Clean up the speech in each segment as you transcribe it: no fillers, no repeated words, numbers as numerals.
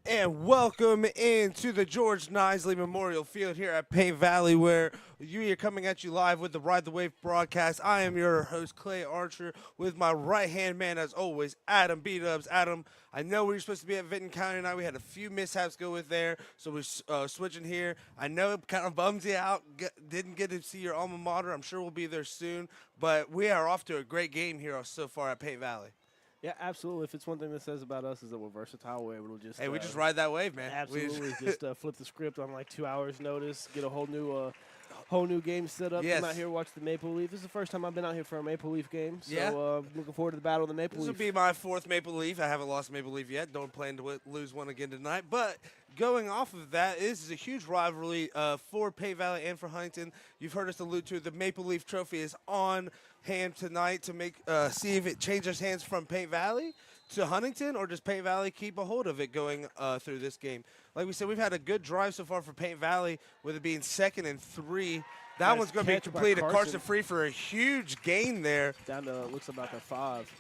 And welcome into the George Nisley Memorial Field here at Paint Valley, where we are coming at you live with the Ride the Wave broadcast. I am your host, Clay Archer, with my right-hand man, as always, Adam B-Dubs. Adam, I know we were supposed to be at Vinton County tonight. We had a few mishaps go with there, so we're switching here. I know it kind of bums you out. Didn't get to see your alma mater. I'm sure we'll be there soon, but we are off to a great game here so far at Paint Valley. Yeah, absolutely. If it's one thing that says about us is that we're versatile, we're able to just we just ride that wave, man. Absolutely, just flip the script on like 2 hours notice, get a whole new game set up. Yes. Come out here, watch the Maple Leaf. This is the first time I've been out here for a Maple Leaf game, so looking forward to the battle of the Maple Leaf. This will be my fourth Maple Leaf. I haven't lost Maple Leaf yet. Don't plan to lose one again tonight. But going off of that, this is a huge rivalry for Paint Valley and for Huntington. You've heard us allude to the Maple Leaf Trophy is on hand tonight to make see if it changes hands from Paint Valley to Huntington, or does Paint Valley keep a hold of it going through this game? Like we said, we've had a good drive so far for Paint Valley, with it being 2nd and 3. That one's going to be completed. Carson Free for a huge gain there. Down to, looks about the 5.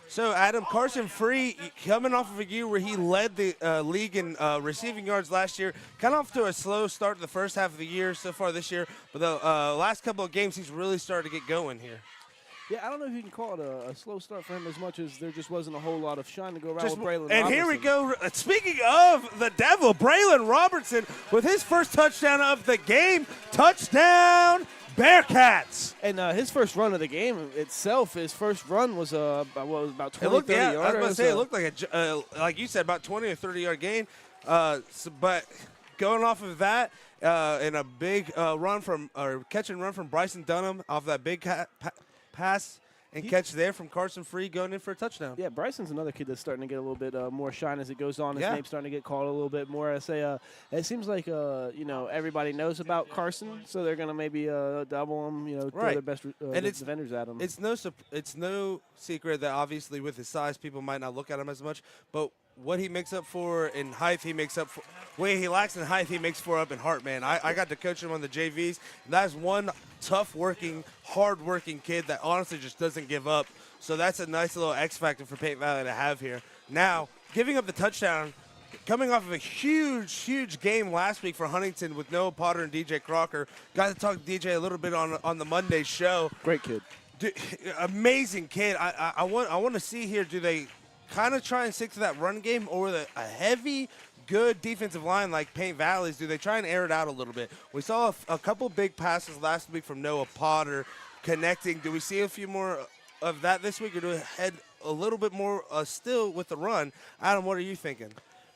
So, Adam, Carson Free, coming off of a year where he led the league in receiving yards last year, kind of off to a slow start the first half of the year so far this year, but the last couple of games he's really started to get going here. Yeah, I don't know if you can call it a slow start for him as much as there just wasn't a whole lot of shine to go around with Braylon Robertson. And here we go. Speaking of the devil, Braylon Robertson with his first touchdown of the game. Touchdown, Bearcats. And his first run of the game itself, his first run was about 20, 30 yards. I was going to say, it looked like, like you said, about 20 or 30-yard gain. But going off of that, and a big catch and run from Bryson Dunham off that big pass and catch there from Carson Free going in for a touchdown. Yeah, Bryson's another kid that's starting to get a little bit more shine as it goes on. His name's starting to get called a little bit more. I say it seems like everybody knows about Carson, so they're going to maybe double him, throw their best defenders at him. It's no secret that obviously with his size, people might not look at him as much, but what he makes up for in height, he makes up for. What he lacks in height, he makes for up in heart, man. I got to coach him on the JVs. And that's one tough-working, hard-working kid that honestly just doesn't give up. So that's a nice little X factor for Paint Valley to have here. Now, giving up the touchdown, coming off of a huge, huge game last week for Huntington with Noah Potter and DJ Crocker. Got to talk to DJ a little bit on the Monday show. Great kid. Dude, amazing kid. I want to see here, do they kind of try and stick to that run game, or with a heavy, good defensive line like Paint Valley's, do they try and air it out a little bit? We saw a couple big passes last week from Noah Potter connecting. Do we see a few more of that this week, or do we head a little bit more still with the run? Adam, what are you thinking?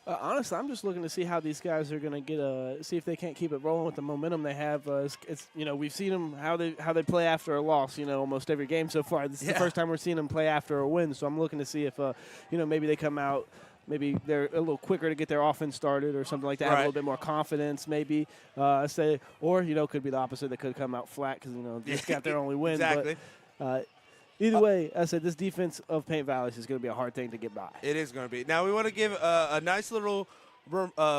Honestly, I'm just looking to see how these guys are going to get see if they can't keep it rolling with the momentum they have. We've seen them how they play after a loss. Almost every game so far. This is the first time we're seeing them play after a win. So I'm looking to see if maybe they come out. Maybe they're a little quicker to get their offense started or something like that. Have a little bit more confidence, maybe. Or could be the opposite. They could come out flat because they just got their only win. Exactly. But, either way, I said this defense of Paint Valley is going to be a hard thing to get by. It is going to be. Now, we want to give a nice little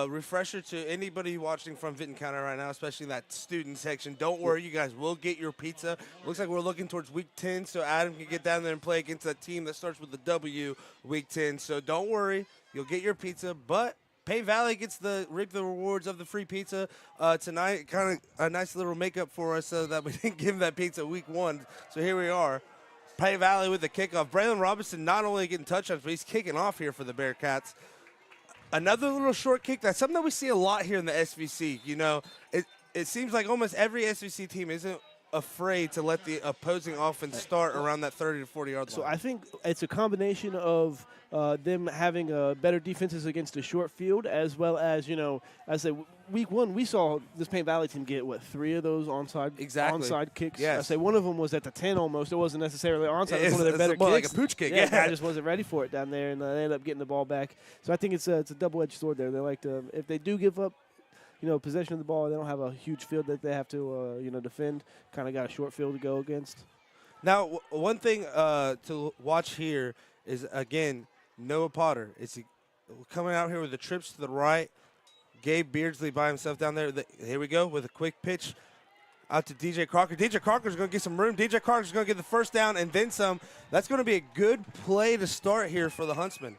refresher to anybody watching from Vinton County right now, especially that student section. Don't worry, you guys will get your pizza. Looks like we're looking towards Week 10, so Adam can get down there and play against a team that starts with a W Week 10. So don't worry, you'll get your pizza, but Paint Valley gets reap the rewards of the free pizza tonight. Kind of a nice little makeup for us so that we didn't give them that pizza Week 1. So here we are. Paint Valley with the kickoff. Braylon Robinson not only getting touchdowns, but he's kicking off here for the Bearcats. Another little short kick. That's something that we see a lot here in the SVC. It seems like almost every SVC team isn't afraid to let the opposing offense start around that 30 to 40-yard line. So I think it's a combination of them having better defenses against a short field, as well as, I say Week 1 we saw this Paint Valley team get, 3 of those onside kicks. Yes. I say one of them was at the 10 almost. It wasn't necessarily onside. It was one of their better more kicks. Like a pooch kick. Yeah, I just wasn't ready for it down there, and they ended up getting the ball back. So I think it's a double-edged sword there. They like to, if they do give up possession of the ball, they don't have a huge field that they have to, defend. Kind of got a short field to go against. Now, one thing to watch here is, again, Noah Potter. Is he coming out here with the trips to the right? Gabe Beardsley by himself down there. Here we go with a quick pitch out to DJ Crocker. DJ Crocker's going to get some room. DJ Crocker's going to get the first down and then some. That's going to be a good play to start here for the Huntsmen.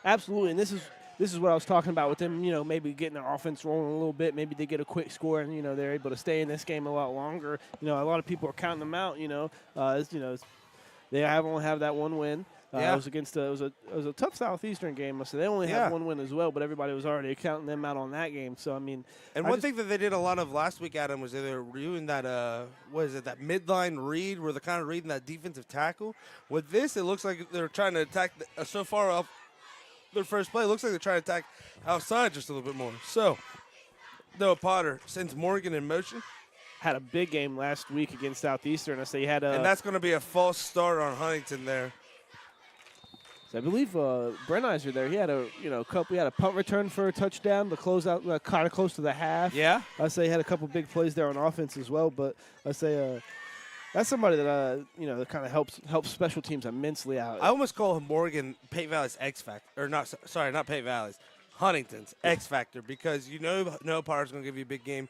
Absolutely, and this is this is what I was talking about with them, maybe getting their offense rolling a little bit. Maybe they get a quick score and, they're able to stay in this game a lot longer. A lot of people are counting them out, they only have that one win. Yeah. It was against it was a tough Southeastern game, so they only have one win as well. But everybody was already counting them out on that game. So and one thing that they did a lot of last week, Adam, was they were doing that that midline read, where they're kind of reading that defensive tackle. With this, it looks like they're trying to attack so far off their first play. It looks like they're trying to attack outside just a little bit more. So Noah Potter sends Morgan in motion. Had a big game last week against Southeastern. I say he had and that's going to be a false start on Huntington there. I believe Brenizer there. He had he had a punt return for a touchdown to close out, kind of close to the half. Yeah. I say he had a couple big plays there on offense as well. But I say that's somebody that that kind of helps special teams immensely out. I almost call him Morgan Pate Valley's X Factor, or not Pate Valley's, Huntington's X Factor, because Noah Potter's going to give you a big game.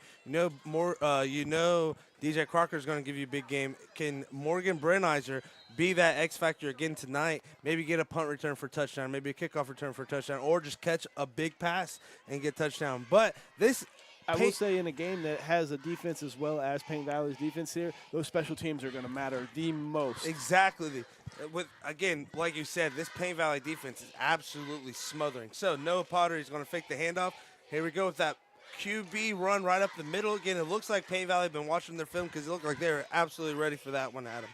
DJ Crocker's going to give you a big game. Can Morgan Brenizer be that X Factor again tonight? Maybe get a punt return for a touchdown, maybe a kickoff return for a touchdown, or just catch a big pass and get a touchdown. But this, I will say, in a game that has a defense as well as Payne Valley's defense here, those special teams are going to matter the most. Exactly. Again, like you said, this Payne Valley defense is absolutely smothering. So Noah Potter is going to fake the handoff. Here we go with that QB run right up the middle. Again, it looks like Payne Valley have been watching their film, because it looked like they were absolutely ready for that one, Adam.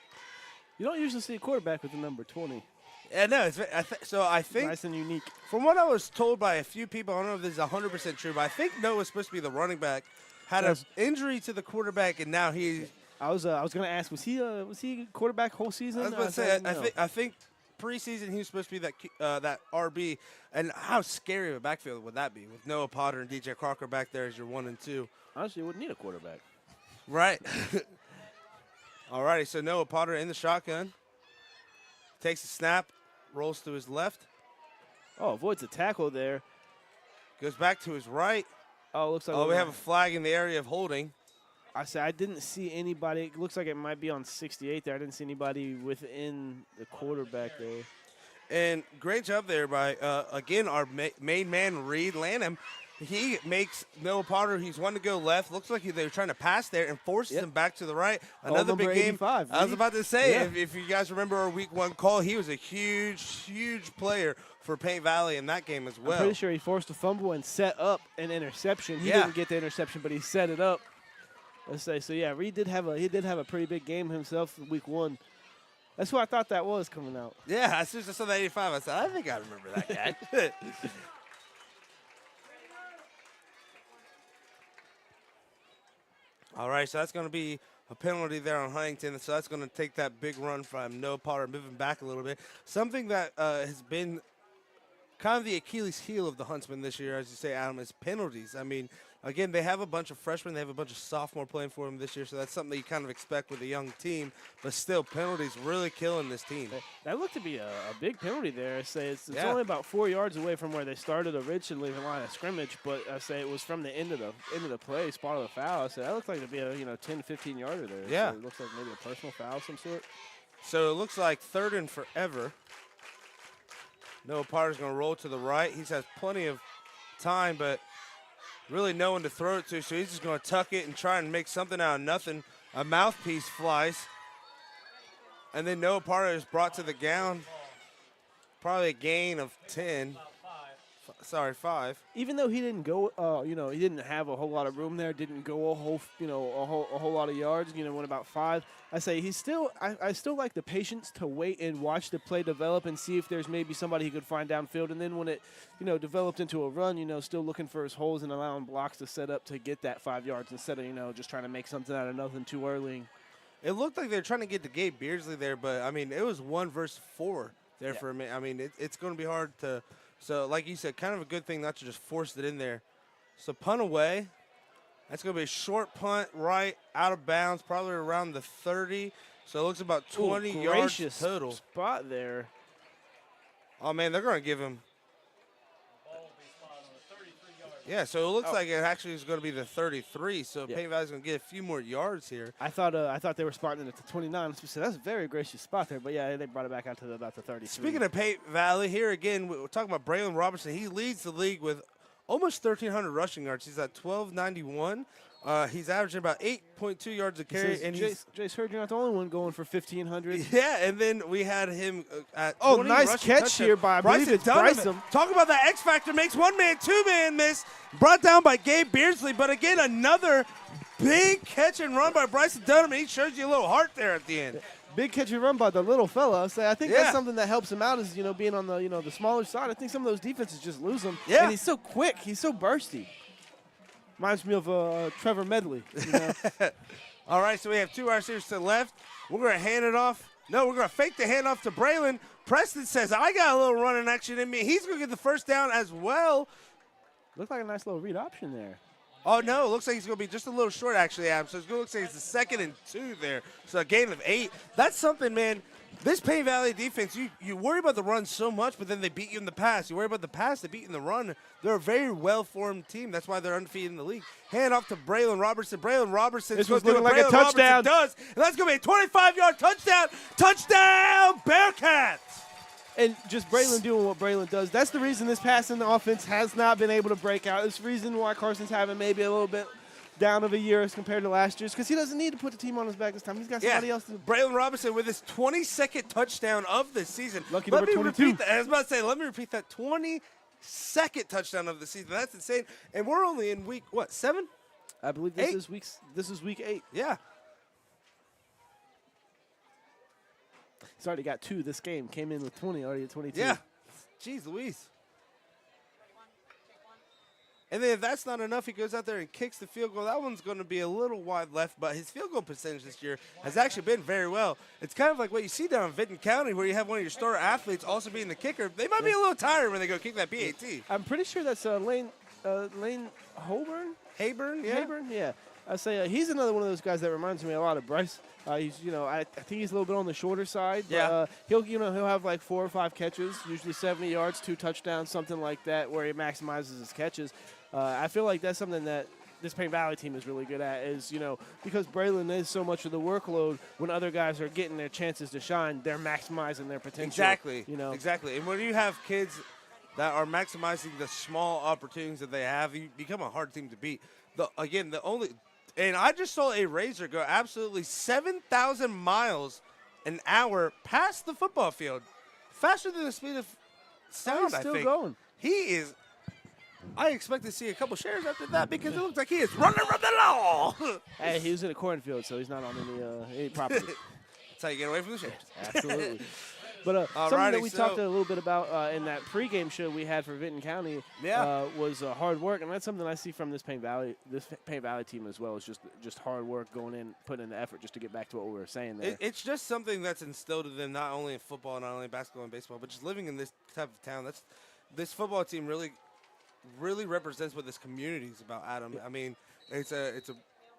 You don't usually see a quarterback with the number 20. Yeah, no. I think nice and unique. From what I was told by a few people, I don't know if this is 100% true, but I think Noah's supposed to be the running back. Had an injury to the quarterback, and now he. I was going to ask, was he quarterback whole season? I was going to say, I think preseason he was supposed to be that RB, and how scary of a backfield would that be with Noah Potter and DJ Crocker back there as your 1 and 2? Honestly, you wouldn't need a quarterback. Right. All righty, so Noah Potter in the shotgun. Takes a snap, rolls to his left. Oh, avoids a tackle there. Goes back to his right. Oh, looks like we have a flag in the area of holding. I didn't see anybody. It looks like it might be on 68 there. I didn't see anybody within the quarterback there. And great job there by, again, our main man, Reed Lanham. He makes Noah Potter, he's one to go left. Looks like they were trying to pass there and forces him back to the right. Another big game. 85, I was about to say, if you guys remember our week 1 call, he was a huge, huge player for Payne Valley in that game as well. I'm pretty sure he forced a fumble and set up an interception. He didn't get the interception, but he set it up. Let's say so. Yeah, Reed did have a pretty big game himself in week 1. That's who I thought that was coming out. Yeah, as soon as I saw that 85, I said, I think I remember that guy. All right, so that's going to be a penalty there on Huntington. So that's going to take that big run from Noah Potter, moving back a little bit. Something that has been kind of the Achilles heel of the Huntsmen this year, as you say, Adam, is penalties. I mean, again, they have a bunch of freshmen. They have a bunch of sophomore playing for them this year, so that's something that you kind of expect with a young team. But still, penalties really killing this team. That looked to be a big penalty there. I say it's only about 4 yards away from where they started originally, the line of scrimmage. But I say it was from the end of the play, spot of the foul. I say that looked like to be a 10 to 15 yarder there. Yeah, so it looks like maybe a personal foul of some sort. So it looks like 3rd and forever. Noah Potter's going to roll to the right. He has plenty of time, but really no one to throw it to, so he's just going to tuck it and try and make something out of nothing. A mouthpiece flies. And then Noah Potter is brought to the ground. Probably a gain of 5. Even though he didn't go, he didn't have a whole lot of room there, didn't go a whole lot of yards, went about 5. I say I still like the patience to wait and watch the play develop and see if there's maybe somebody he could find downfield. And then when it, developed into a run, still looking for his holes and allowing blocks to set up to get that 5 yards instead of, just trying to make something out of nothing too early. It looked like they were trying to get to Gabe Beardsley there, but, I mean, it was 1 versus 4 there for a minute. I mean, it's going to be hard to – so, like you said, kind of a good thing not to just force it in there. So, punt away. That's going to be a short punt right out of bounds, probably around the 30. So, it looks about 20 yards total. Spot there. Oh, man, they're going to give him. Yeah, so it looks like it actually is going to be the 33. So Paint Valley's going to get a few more yards here. I thought they were spotting it at the 29. So that's a very gracious spot there. But yeah, they brought it back out to about the 33. Speaking of Paint Valley, here again we're talking about Braylon Robertson. He leads the league with almost 1,300 rushing yards. He's at 1,291. He's averaging about 8.2 yards a carry. And Jace heard you're not the only one going for 1,500. Yeah, and then we had him at 20 nice catch here by I believe it's Bryson. Talk about that X factor, makes one-man, two-man miss, brought down by Gabe Beardsley. But again, another big catch and run by Bryson Dunham. He shows you a little heart there at the end. Big catch and run by the little fella. So I think that's something that helps him out is, being on the, the smaller side. I think some of those defenses just lose him. Yeah. And he's so quick. He's so bursty. Reminds me of Trevor Medley. All right, so we have two wide receivers to the left. We're going to hand it off. No, we're going to fake the handoff to Braylon. Preston says, I got a little running action in me. He's going to get the first down as well. Looks like a nice little read option there. Oh, no, it looks like he's going to be just a little short, actually, Adam. So it's going to look like it's the 2nd and 2 there. So a gain of 8. That's something, man. This Paint Valley defense, you worry about the run so much, but then they beat you in the pass. You worry about the pass, they beat you in the run. They're a very well-formed team. That's why they're undefeated in the league. Hand off to Braylon Robertson. Braylon Robertson is going to do what like a touchdown. Does, and that's going to be a 25-yard touchdown. Touchdown, Bearcats! And just Braylon doing what Braylon does. That's the reason this passing offense has not been able to break out. It's the reason why Carson's having maybe a little bit down of a year as compared to last year's, because he doesn't need to put the team on his back this time. He's got somebody else to do. Braylon Robinson with his 22nd touchdown of the season. Lucky number 22. I was about to say, let me repeat that. 22nd touchdown of the season. That's insane. And we're only in week, 7? I believe this is week 8. Yeah. He's already got 2 this game. Came in with 20, already at 22. Yeah. Jeez Louise. And then if that's not enough, he goes out there and kicks the field goal. That one's going to be a little wide left, but his field goal percentage this year has actually been very well. It's kind of like what you see down in Vinton County where you have one of your star athletes also being the kicker. They might be a little tired when they go kick that PAT. I'm pretty sure that's Lane Holburn? Hayburn, yeah. Hayburn, yeah. I say he's another one of those guys that reminds me a lot of Bryce. He's, I think he's a little bit on the shorter side. But, he'll have like 4 or 5 catches, usually 70 yards, 2 touchdowns, something like that, where he maximizes his catches. I feel like that's something that this Paint Valley team is really good at is, because Braylon is so much of the workload, when other guys are getting their chances to shine, they're maximizing their potential. Exactly. Exactly. And when you have kids that are maximizing the small opportunities that they have, you become a hard team to beat. And I just saw a Razor go absolutely 7,000 miles an hour past the football field, faster than the speed of sound. He's still I think going. He is. I expect to see a couple shares after that because it looks like he is running from the law. Hey, he was in a cornfield, so he's not on any property. That's how you get away from the shares. Absolutely. But something that we talked a little bit about in that pregame show we had for Vinton County was hard work, and that's something I see from this Paint Valley team as well. Is just hard work, going in, putting in the effort just to get back to what we were saying there. It's just something that's instilled in them, not only in football, not only in basketball and baseball, but just living in this type of town. This football team really represents what this community is about, Adam. I mean, it's a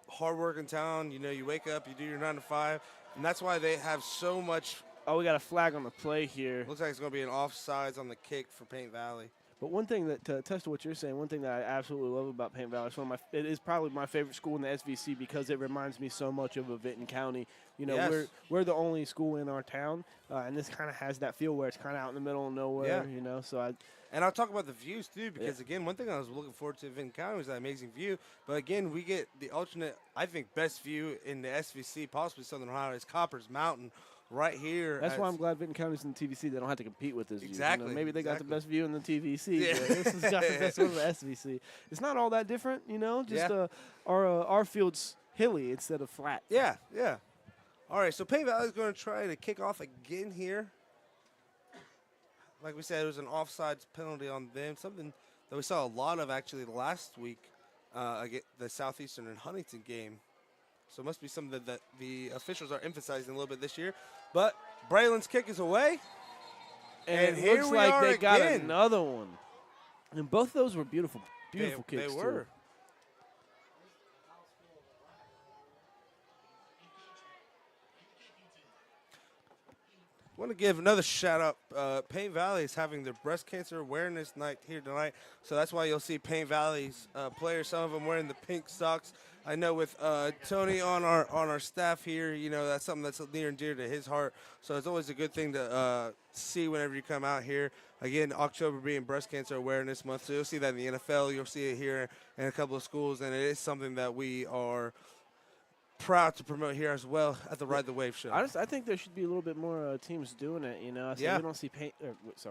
hard-working town. You wake up, you do your 9 to 5, and that's why they have so much. Oh, we got a flag on the play here. Looks like it's going to be an offsides on the kick for Paint Valley. But one thing that, to attest to what you're saying, one thing that I absolutely love about Paint Valley, it is probably my favorite school in the SVC because it reminds me so much of a Vinton County. Yes. We're the only school in our town, and this kind of has that feel where it's kind of out in the middle of nowhere. And I'll talk about the views, too, because, again, one thing I was looking forward to in Vinton County was that amazing view. But, again, we get the alternate, I think, best view in the SVC, possibly Southern Ohio, is Copper's Mountain right here. That's why I'm glad Vinton County's in the TVC. They don't have to compete with this exactly, view. Maybe they got the best view in the TVC, yeah. but this has got the best one in the SVC. It's not all that different, our field's hilly instead of flat. Yeah. All right, so Paint Valley's going to try to kick off again here. Like we said, it was an offsides penalty on them, something that we saw a lot of actually last week against the Southeastern and Huntington game. So it must be something that the officials are emphasizing a little bit this year. But Braylon's kick is away. And here looks we like are they got again. another one. And both of those were beautiful kicks. They were. Too. want to give another shout out. Paint Valley is having their breast cancer awareness night here tonight, so that's why you'll see Paint Valley's players. Some of them wearing the pink socks. I know with Tony on our staff here, you know that's something that's near and dear to his heart. So it's always a good thing to see whenever you come out here. Again, October being Breast Cancer Awareness Month, so you'll see that in the NFL. You'll see it here in a couple of schools, and it is something that we are proud to promote here as well at the Ride the Wave show. I think there should be a little bit more teams doing it. You know, Yeah. we don't see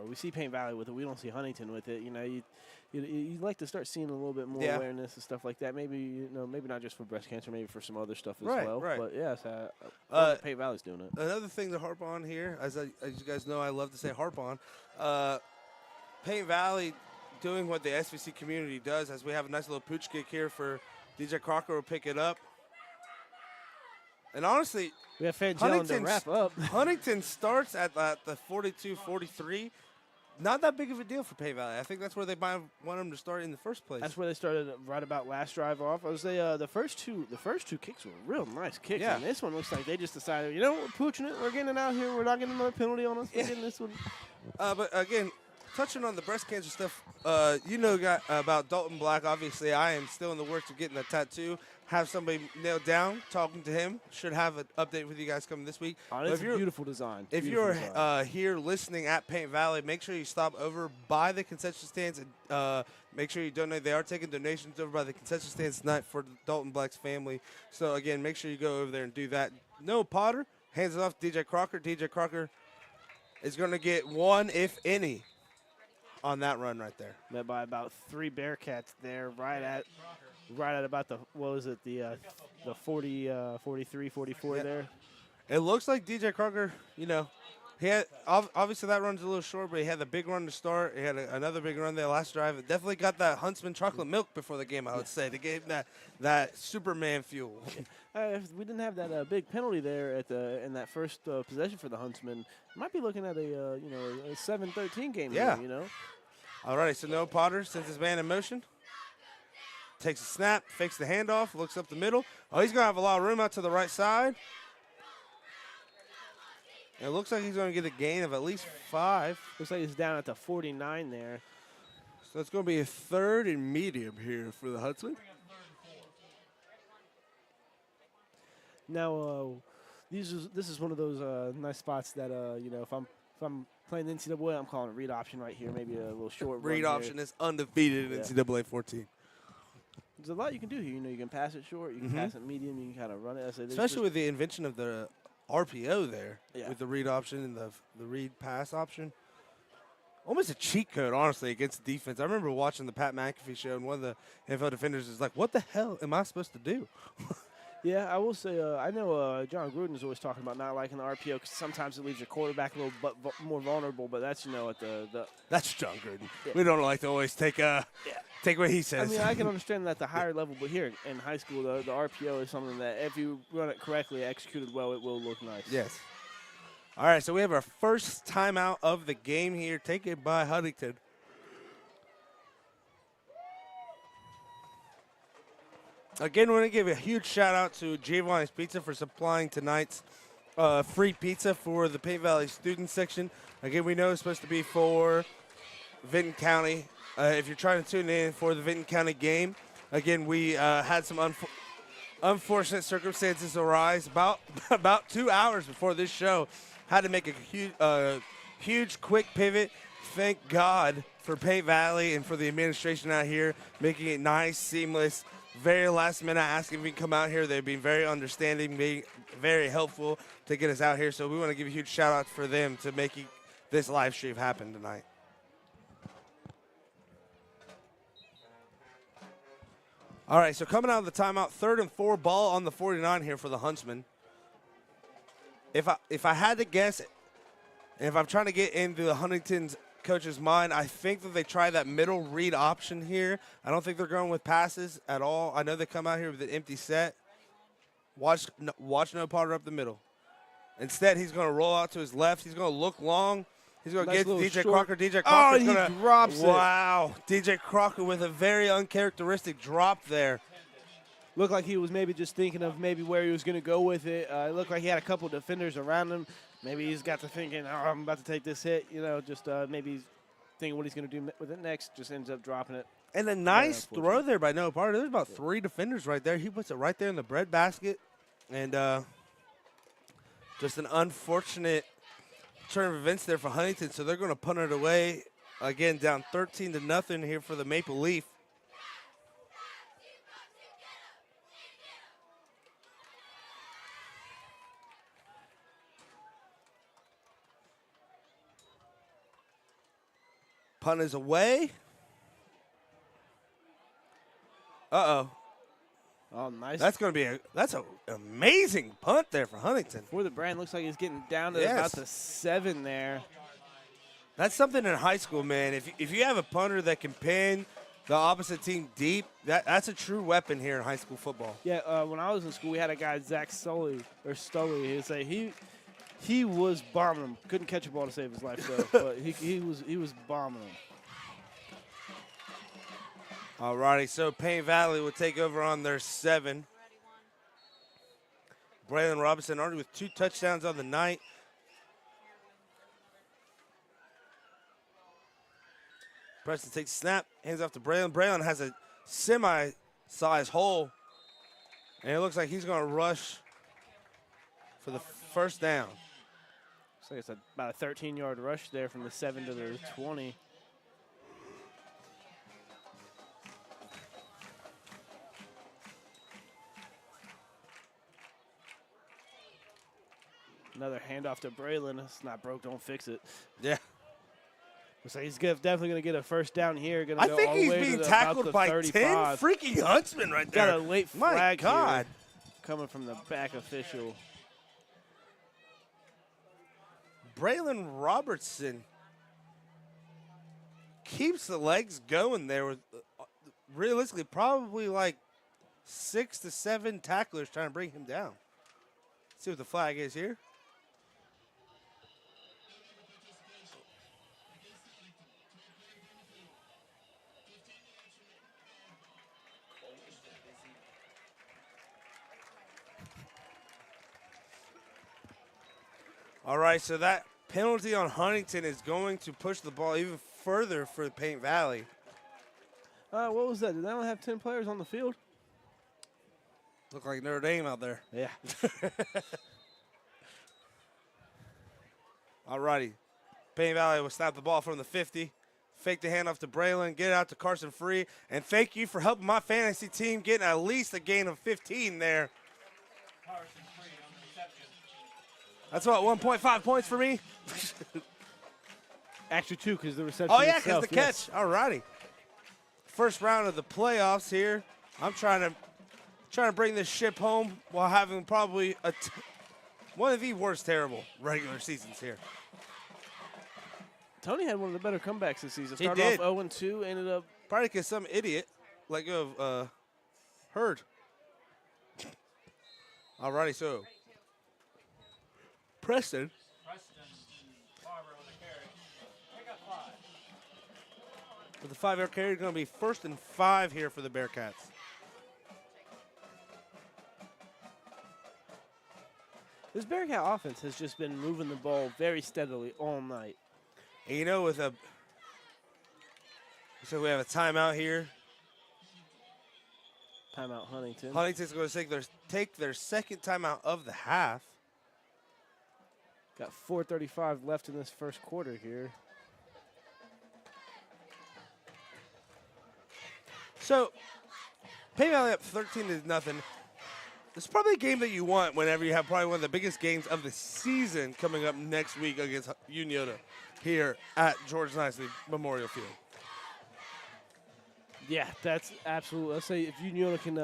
we see Paint Valley with it. We don't see Huntington with it. You know, you'd like to start seeing a little bit more awareness and stuff like that. Maybe maybe not just for breast cancer, maybe for some other stuff as well. Right. But yes, Paint Valley's doing it. Another thing to harp on here, as you guys know, I love to say harp on. Paint Valley doing what the SVC community does, as we have a nice little pooch kick here for DJ Crocker will pick it up. And honestly, we have fans yelling to wrap up. Huntington starts at the 42-43. Not that big of a deal for Paint Valley. I think that's where they might want them to start in the first place. That's where they started right about last drive off. I was the first two kicks were real nice kicks. Yeah. And this one looks like they just decided, we're pooching it. We're getting it out here. We're not getting another penalty on us. We're getting this one. But again, touching on the breast cancer stuff, about Dalton Black. Obviously, I am still in the works of getting a tattoo. Have somebody nailed down, talking to him. Should have an update with you guys coming this week. Oh, it's a beautiful design. If you're here listening at Paint Valley, make sure you stop over by the concession stands and make sure you donate. They are taking donations over by the concession stands tonight for Dalton Black's family. So, again, make sure you go over there and do that. Noah Potter hands it off to DJ Crocker. DJ Crocker is going to get one, if any, on that run right there. Met by about 3 Bearcats there, right at about the 40, 43, 44 there. It looks like DJ Crocker, he had obviously that run's a little short, but he had the big run to start. He had another big run there last drive. It definitely got that Huntsman chocolate milk before the game, I would say, to give that Superman fuel. If we didn't have that big penalty there in that first possession for the Huntsman, might be looking at a 7-13 game. Yeah. Here, All right, so Noah Potter sends his man in motion. Takes a snap, fakes the handoff, looks up the middle. Oh, he's going to have a lot of room out to the right side. And it looks like he's going to get a gain of at least 5. Looks like he's down at the 49 there. So it's going to be a 3rd and medium here for the Huntsman. Now, this is one of those nice spots that if I'm playing the NCAA, I'm calling a read option right here, maybe a little short read option is undefeated in NCAA 14. There's a lot you can do here. You can pass it short, you can pass it medium, you can kind of run it. Especially with the invention of the RPO there, Yeah. with the read option and the read pass option. Almost a cheat code, honestly, against defense. I remember watching the Pat McAfee show, and one of the NFL defenders is like, what the hell am I supposed to do? Yeah, I will say, I know John Gruden is always talking about not liking the RPO because sometimes it leaves your quarterback a little more vulnerable, but that's, at the That's John Gruden. Yeah. We don't like to always take what he says. I mean, I can understand that at the higher level, but here in high school, the RPO is something that if you run it correctly, executed well, it will look nice. Yes. All right, so we have our first timeout of the game here, taken by Huntington. Again, we want to give a huge shout-out to Giovanni's Pizza for supplying tonight's free pizza for the Paint Valley student section. Again, we know it's supposed to be for Vinton County. If you're trying to tune in for the Vinton County game, again, we had some unfortunate circumstances arise about 2 hours before this show. Had to make a huge quick pivot. Thank God for Paint Valley and for the administration out here making it nice, seamless. Very last minute asking if we can come out here. They've been very understanding, being very helpful to get us out here. So we want to give a huge shout out for them to making this live stream happen tonight. All right, so coming out of the timeout, 3rd and 4, ball on the 49 here for the Huntsman. If I had to guess, and if I'm trying to get into the Huntington's coach's mind, I think that they try that middle read option here. I don't think they're going with passes at all. I know they come out here with an empty set. Watch Noah Potter up the middle. Instead, he's going to roll out to his left. He's going to look long. He's going to get DJ Crocker. DJ Crocker. Oh, he drops it. Wow. DJ Crocker with a very uncharacteristic drop there. Looked like he was maybe just thinking of maybe where he was going to go with it. It looked like he had a couple defenders around him. Maybe he's got to thinking, oh, I'm about to take this hit, you know, just maybe he's thinking what he's going to do with it next, just ends up dropping it. And a nice throw there by Noah Parker. There's about 3 defenders right there. He puts it right there in the breadbasket. And just an unfortunate turn of events there for Huntington. So they're going to punt it away. Again, down 13-0 here for the Maple Leaf. Punt is away. Uh-oh. Oh, nice. That's going to be that's an amazing punt there for Huntington. For the brand, looks like he's getting down to about the 7 there. That's something in high school, man. If you have a punter that can pin the opposite team deep, that's a true weapon here in high school football. Yeah, when I was in school, we had a guy, Zach Stoley. He'd say he was bombing him. Couldn't catch a ball to save his life, though. But he was bombing him. All righty, so Payne Valley will take over on their 7. Braylon Robinson already with 2 touchdowns on the night. Preston takes snap, hands off to Braylon. Braylon has a semi-size hole, and it looks like he's going to rush for the first down. Looks like it's about a 13-yard rush there from the 7 to the 20. Another handoff to Braylon. It's not broke, don't fix it. Yeah. So he's definitely going to get a first down here. I think he's being tackled by 10 freaking Huntsmen right there. Got a late flag here coming from the back official. Braylon Robertson keeps the legs going there with realistically probably like 6 to 7 tacklers trying to bring him down. Let's see what the flag is here. All right, so that penalty on Huntington is going to push the ball even further for Payne Valley. What was that? Did they only have 10 players on the field? Look like Notre Dame out there. Yeah. All righty. Payne Valley will snap the ball from the 50. Fake the handoff to Braylon. Get it out to Carson Free. And thank you for helping my fantasy team getting at least a gain of 15 there. That's what, 1.5 points for me? Actually 2 because the reception Oh, yeah, because the catch. Yes. All righty. First round of the playoffs here. I'm trying to bring this ship home while having probably one of the worst terrible regular seasons here. Tony had one of the better comebacks this season. He Started did. off 0-2, ended up. Probably because some idiot let go of Hurd. All righty, so Preston. With the 5-yard carry, going to be 1st and 5 here for the Bearcats. This Bearcat offense has just been moving the ball very steadily all night. And you know, so we have a timeout here. Timeout Huntington. Huntington's going to take their second timeout of the half. Got 4:35 left in this first quarter here. So, Payne Valley up 13-0. This is probably a game that you want whenever you have probably one of the biggest games of the season coming up next week against Uniota here at George Nicely Memorial Field. Yeah, that's absolutely. Let's say if Uniota can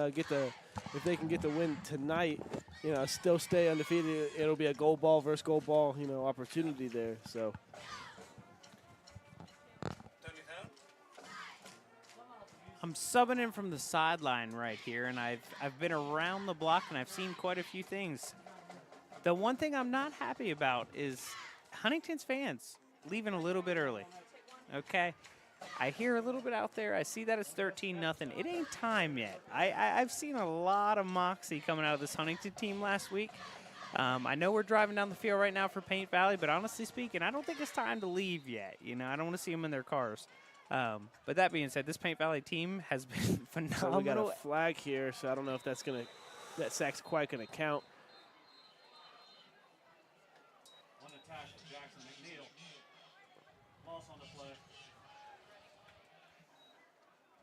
if they can get the win tonight, you know, still stay undefeated, it'll be a gold ball versus gold ball, you know, opportunity there. So. I'm subbing in from the sideline right here, and I've been around the block, and I've seen quite a few things. The one thing I'm not happy about is Huntington's fans leaving a little bit early, okay? I hear a little bit out there. I see that it's 13-0. It ain't time yet. I've seen a lot of moxie coming out of this Huntington team last week. I know we're driving down the field right now for Paint Valley, but honestly speaking, I don't think it's time to leave yet. You know, I don't want to see them in their cars. But that being said, this Paint Valley team has been phenomenal. So we got a flag here, so I don't know if that's that sack's quite gonna count.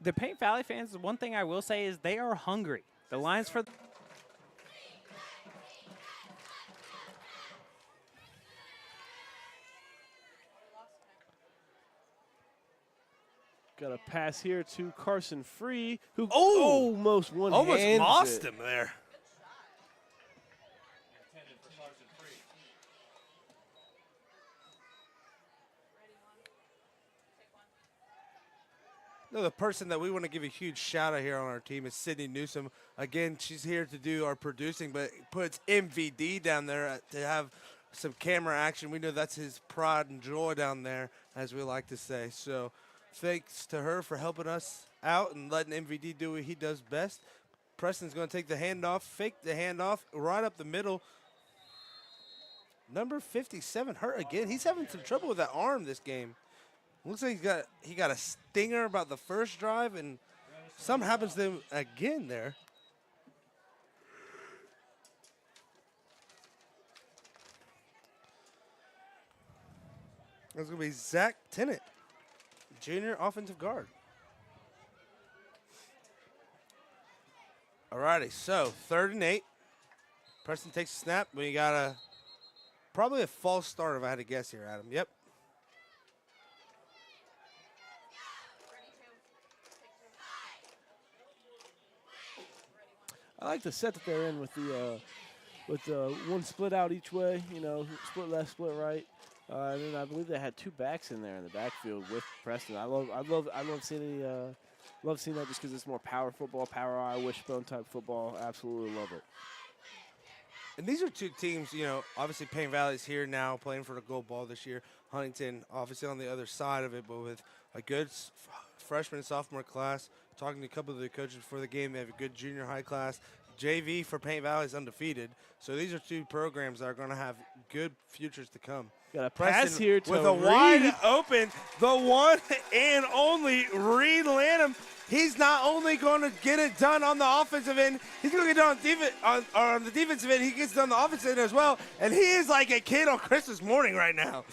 The Paint Valley fans, one thing I will say is they are hungry. The Lions for got a pass here to Carson Free, who Oh! almost Almost mossed him there. No, the person that we want to give a huge shout out here on our team is Sydney Newsom. Again, she's here to do our producing, but puts MVD down there to have some camera action. We know that's his pride and joy down there, as we like to say. So thanks to her for helping us out and letting MVD do what he does best. Preston's going to take the handoff, fake the handoff, right up the middle. Number 57 hurt again. He's having some trouble with that arm this game. Looks like he got a stinger about the first drive, and something happens to him again there. That's going to be Zach Tennant, junior offensive guard. All righty, so 3rd and 8. Preston takes a snap. We got probably a false start if I had to guess here, Adam. Yep. I like the set that they're in with the one split out each way. You know, split left, split right. And then I believe they had 2 backs in there in the backfield with Preston. I love seeing that just because it's more power football, power eye, wishbone type football. Absolutely love it. And these are 2 teams, you know, obviously Paint Valley's here now playing for the gold ball this year. Huntington obviously on the other side of it, but with a good freshman and sophomore class. Talking to a couple of the coaches before the game, they have a good junior high class. JV for Paint Valley is undefeated. So these are 2 programs that are going to have good futures to come. Got a pass here to with a wide open, the one and only Reed Lanham. He's not only going to get it done on the offensive end, he's going to get it done on the defensive end. He gets it on the offensive end as well. And he is like a kid on Christmas morning right now.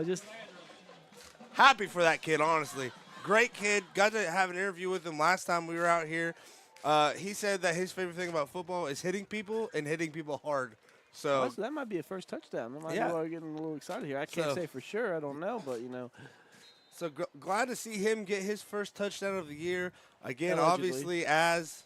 Just happy for that kid, honestly. Great kid. Got to have an interview with him last time we were out here. He said that his favorite thing about football is hitting people and hitting people hard. So that might be a first touchdown. That might be getting a little excited here. I can't say for sure. I don't know, but, you know. So glad to see him get his first touchdown of the year. Again, Allegedly. obviously, as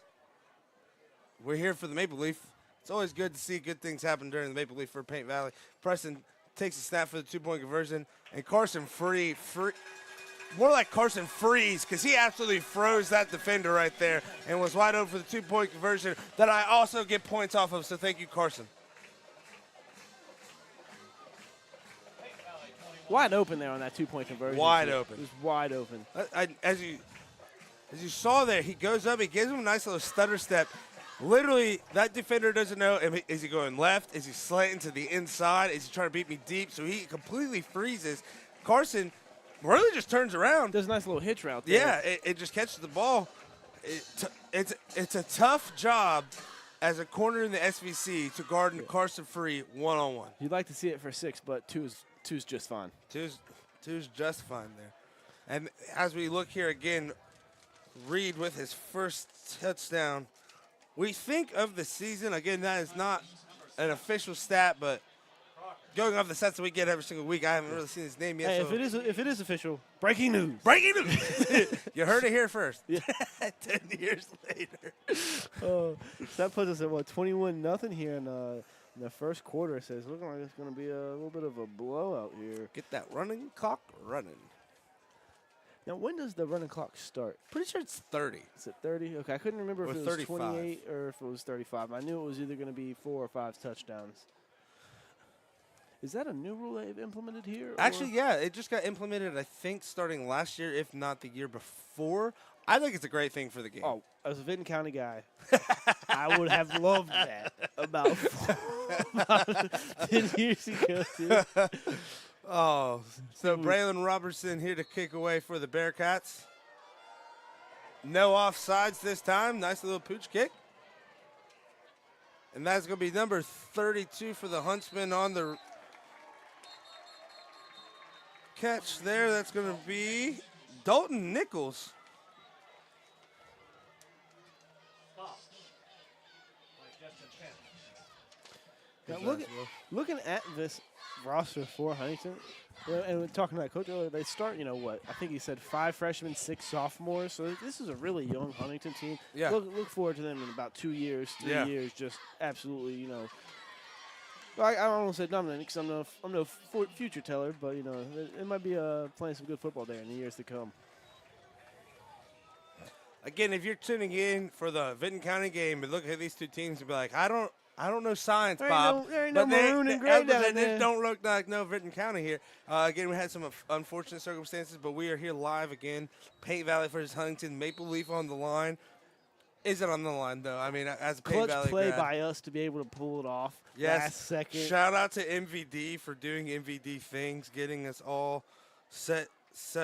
we're here for the Maple Leaf, it's always good to see good things happen during the Maple Leaf for Paint Valley. Preston takes a snap for the 2-point conversion, and Carson Free more like Carson Freeze, because he absolutely froze that defender right there and was wide open for the 2-point conversion that I also get points off of, so thank you, Carson. Wide open there on that 2-point conversion. Wide open. It was wide open. As you saw there, he goes up, he gives him a nice little stutter step. Literally, that defender doesn't know, is he going left? Is he slanting to the inside? Is he trying to beat me deep? So he completely freezes. Carson really just turns around. There's a nice little hitch route there. Yeah, it just catches the ball. It's a tough job as a corner in the SVC to guard Carson Free one-on-one. You'd like to see it for 6, but two's just fine. Two's just fine there. And as we look here again, Reed with his first touchdown. We think of the season, again, that is not an official stat, but going off the stats that we get every single week, I haven't really seen his name yet. Hey, so if it is official, breaking news. Breaking news. You heard it here first. Yeah. 10 years later. So that puts us at, 21-0 here in the first quarter. It says looking like it's going to be a little bit of a blowout here. Get that running clock running. Now, when does the running clock start? Pretty sure it's 30. Is it 30? Okay, I couldn't remember if Or it was 35. 28 or if it was 35. I knew it was either going to be 4 or 5 touchdowns. Is that a new rule they've implemented here? Actually, yeah, it just got implemented, I think, starting last year, if not the year before. I think it's a great thing for the game. Oh, as a Vinton County guy, I would have loved that about 10 years ago, too. Oh, so Braylon Robertson here to kick away for the Bearcats. No offsides this time. Nice little pooch kick. And that's going to be number 32 for the Huntsmen on the catch there. That's going to be Dalton Nichols. Now, looking at this roster for Huntington, and we're talking about Coach earlier, they start, I think he said 5 freshmen, 6 sophomores. So this is a really young Huntington team. Yeah. Look forward to them in about 2 years, 3 Yeah. years, just absolutely, I don't want to say dominant because I'm no future teller, but, it might be playing some good football there in the years to come. Again, if you're tuning in for the Vinton County game and look at these two teams and be like, I don't know science, Bob. There ain't no maroon and gray down there. They don't look like no Vinton County here. Again, we had some unfortunate circumstances, but we are here live again. Paint Valley versus Huntington. Maple Leaf on the line. Is it on the line, though? I mean, as a Paint Clutch Valley play grad, by us to be able to pull it off yes. last second. Shout out to MVD for doing MVD things, getting us all set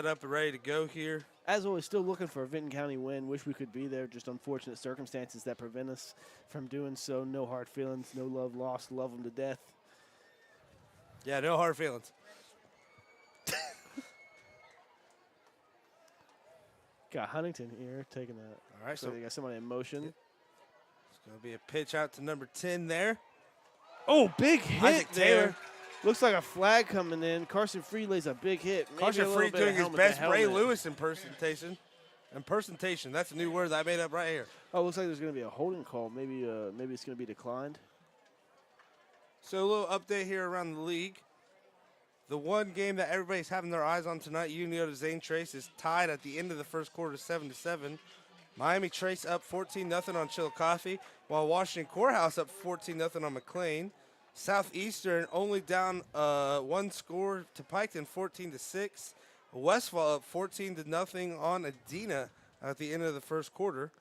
up and ready to go here. As always, still looking for a Vinton County win. Wish we could be there. Just unfortunate circumstances that prevent us from doing so. No hard feelings, no love lost. Love them to death. Yeah, no hard feelings. Got Huntington here taking that. All right, So so they got somebody in motion. it's going to be a pitch out to number 10 there. Oh, big hit Isaac there. Taylor. Looks like a flag coming in. Carson Free lays a big hit. Maybe Carson a little Free bit doing of his helmet best to Ray helmet. Lewis impersonation. That's a new word that I made up right here. Oh, looks like there's going to be a holding call. Maybe it's going to be declined. So a little update here around the league. The one game that everybody's having their eyes on tonight, Uniota Zane Trace, is tied at the end of the first quarter 7-7. Miami Trace up 14-0 on Chillicothe, while Washington Courthouse up 14-0 on McLean. Southeastern only down one score to Piketon, 14-6. Westfall up 14-0 on Adena at the end of the first quarter.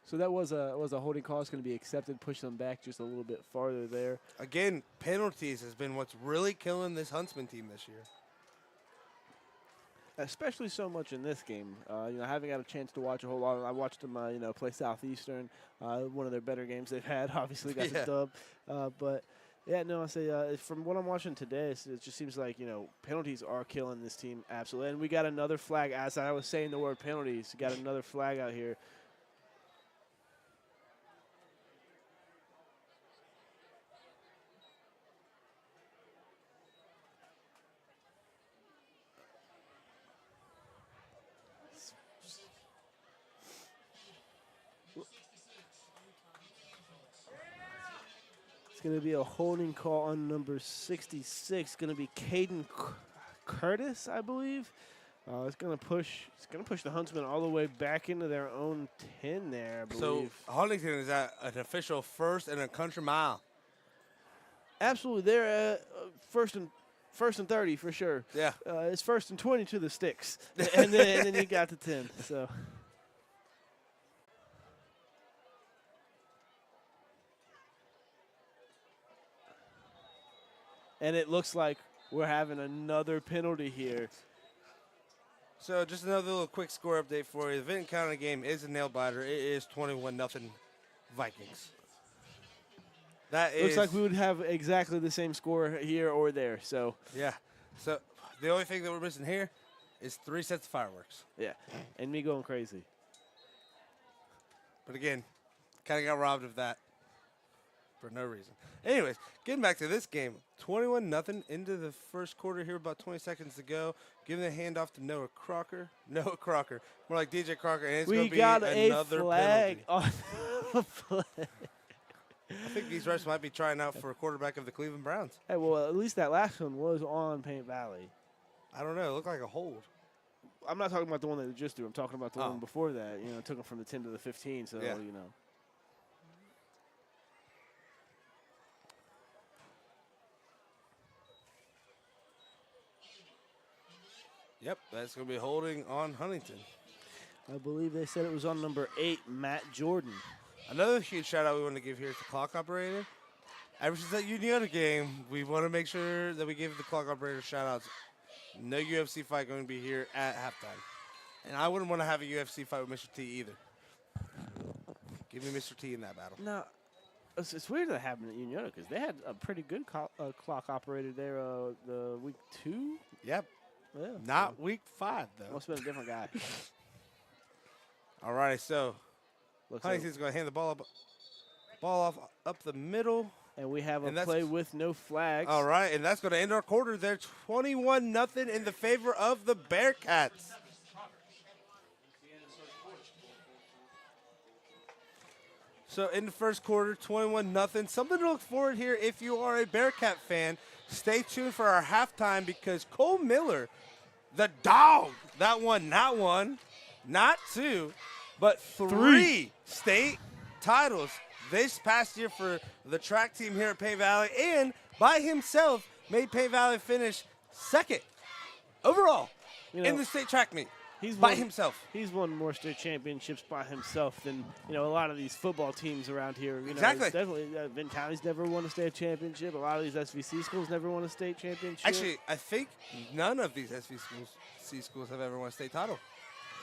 So that was a holding call. It's going to be accepted. Push them back just a little bit farther there. Again, penalties has been what's really killing this Huntsman team this year. Especially so much in this game. I haven't got a chance to watch a whole lot. I watched them, play Southeastern. One of their better games they've had. Obviously got the dub. But, yeah, no, I say from what I'm watching today, it just seems like, penalties are killing this team absolutely. And we got another flag. As I was saying the word penalties, we got another flag out here. Going to be a holding call on number 66. Going to be Caden Curtis, I believe. It's going to push the Huntsmen all the way back into their own 10 there, I believe. So Huntington is at an official first and a country mile. Absolutely, they're first and 30 for sure. Yeah. It's first and 20 to the sticks, and then you got the 10. So. And it looks like we're having another penalty here. So just another little quick score update for you. The Vinton County game is a nail biter. It is 21-0 Vikings. Looks like we would have exactly the same score here or there. So yeah. So the only thing that we're missing here is 3 sets of fireworks. Yeah, and me going crazy. But again, kind of got robbed of that for no reason. Anyways, getting back to this game, 21-0 into the first quarter here, about 20 seconds to go. Giving the handoff to Noah Crocker. More like DJ Crocker, and it's going to be another flag penalty. On the play. I think these refs might be trying out for a quarterback of the Cleveland Browns. Hey, well, at least that last one was on Paint Valley. I don't know. It looked like a hold. I'm not talking about the one that we just threw. I'm talking about the one before that. Took him from the 10 to the 15, so, yeah. Yep, that's going to be holding on Huntington. I believe they said it was on number 8, Matt Jordan. Another huge shout out we want to give here is the clock operator. Ever since that Uniota game, we want to make sure that we give the clock operator shout outs. No UFC fight going to be here at halftime. And I wouldn't want to have a UFC fight with Mr. T either. Give me Mr. T in that battle. No, it's weird that happened at Uniota because they had a pretty good clock operator there the week 2. Yep. Yeah. Not week 5, though. Must have been a different guy. All right, so Looks Huntington's going to hand the ball off up the middle. and we have a play with no flags. All right, and that's going to end our quarter there. 21-0 in the favor of the Bearcats. So in the first quarter, 21-0. Something to look forward here if you are a Bearcat fan. Stay tuned for our halftime because Cole Miller, the dog, that won not 1, not 2, but 3 state titles this past year for the track team here at Pay Valley, and by himself made Pay Valley finish 2nd overall in the state track meet. He's by himself. He's won more state championships by himself than a lot of these football teams around here. Exactly. It's definitely Vinton County's never won a state championship. A lot of these SVC schools never won a state championship. Actually, I think none of these SVC schools have ever won a state title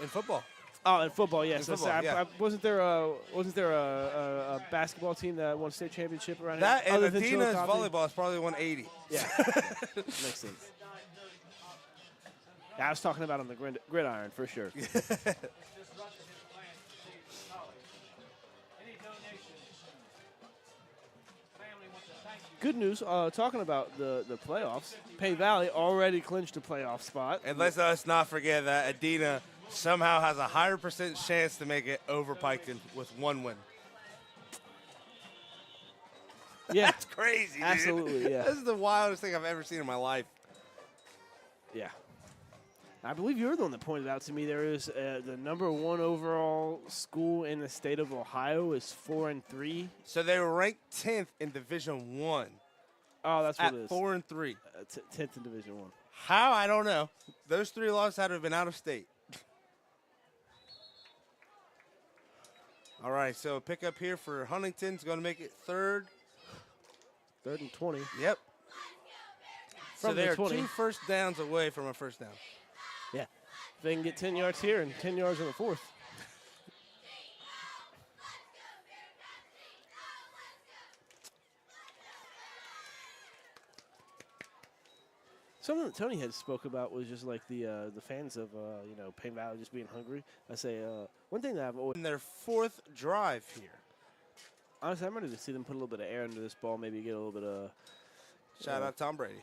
in football. Oh, in football, yes. In football, yeah. Wasn't there a basketball team that won a state championship around that here? And Athena's volleyball has probably won 80. Yeah, makes sense. Yeah, I was talking about on the gridiron for sure. Good news, talking about the playoffs, Pay Valley already clinched a playoff spot. And let's us not forget that Adina somehow has a higher percent chance to make it over Piketon with 1 win. Yeah. That's crazy, dude. Absolutely, yeah. This is the wildest thing I've ever seen in my life. Yeah. I believe you're the one that pointed out to me there is the number 1 overall school in the state of Ohio is 4-3. So they were ranked 10th in Division 1. Oh, that's what it is. At 4-3. 10th in Division 1. How? I don't know. Those 3 losses had to have been out of state. All right, so pick up here for Huntington's going to make it 3rd. 3rd and 20. Yep. So they are 20. 2 first downs away from a first down. Yeah. If they can get 10 yards here and 10 yards on the 4th. Something that Tony had spoke about was just like the fans of Payne Valley just being hungry. I say one thing that I've always In their 4th drive here. honestly I'm ready to see them put a little bit of air into this ball, maybe get a little bit of Shout out Tom Brady.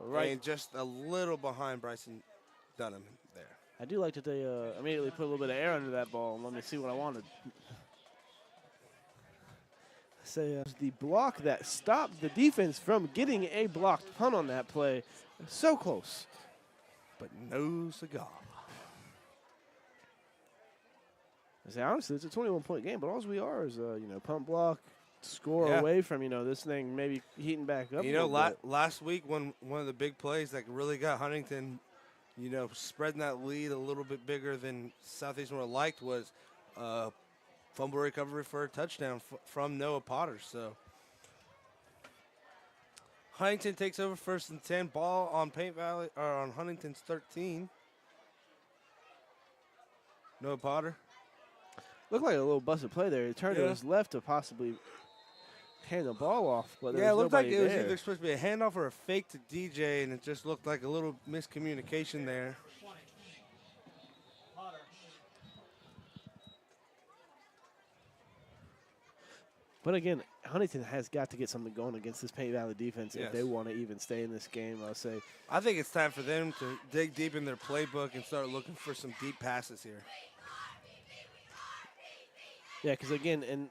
right. And just a little behind Bryson Dunham there. I do like that they immediately put a little bit of air under that ball and let me see what I wanted. Say the block that stopped the defense from getting a blocked punt on that play. So close. But no cigar. I say honestly, it's a 21-point game, but all we are is punt block, score away from this thing maybe heating back up. Last week when one of the big plays that really got Huntington, spreading that lead a little bit bigger than Southeastern would have liked was fumble recovery for a touchdown from Noah Potter. So Huntington takes over 1st and 10. Ball on on Huntington's 13. Noah Potter. Looked like a little busted play there. He turned to his left to possibly hand the ball off, but Yeah, it looked like nobody it was there. either supposed to be a handoff or a fake to DJ, and it just looked like a little miscommunication there. But again, Huntington has got to get something going against this Payne Valley defense if they want to even stay in this game. I'll say. I think it's time for them to dig deep in their playbook and start looking for some deep passes here. Yeah, because again, and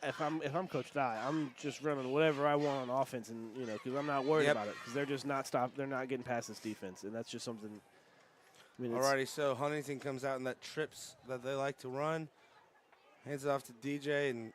if I'm Coach Dye, I'm just running whatever I want on offense, and because I'm not worried about it, because they're just not they're not getting past this defense, and that's just something. I mean, Alrighty, so Huntington comes out in that trips that they like to run, hands it off to DJ, and